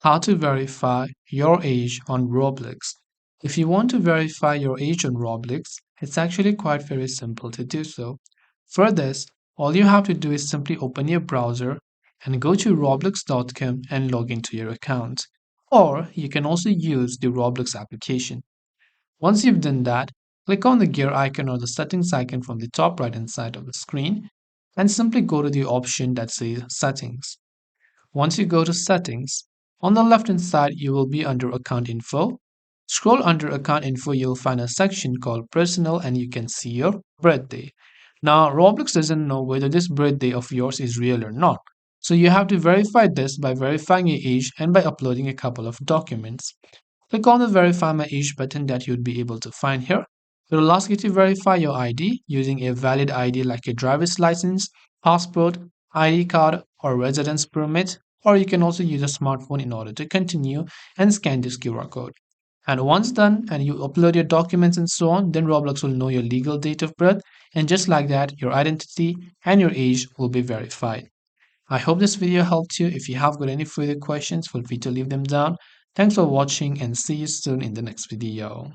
How to verify your age on Roblox. If you want to verify your age on Roblox, it's actually quite very simple to do so. For this, all you have to do is simply open your browser and go to roblox.com and log into your account. Or you can also use the Roblox application. Once you've done that, click on the gear icon or the settings icon from the top right hand side of the screen and simply go to the option that says Settings. Once you go to Settings, on the left hand side you will be under Account Info. Scroll under Account Info, you'll find a section called Personal and you can see your birthday. Now, Roblox doesn't know whether this birthday of yours is real or not. So you have to verify this by verifying your age and by uploading a couple of documents. Click on the Verify My Age button that you'd be able to find here. It will ask you to verify your ID using a valid ID like a driver's license, passport, ID card, or residence permit, or you can also use a smartphone in order to continue and scan this QR code. And once done and you upload your documents and so on, then Roblox will know your legal date of birth, and just like that, your identity and your age will be verified. I hope this video helped you. If you have got any further questions, feel free to leave them down. Thanks for watching and see you soon in the next video.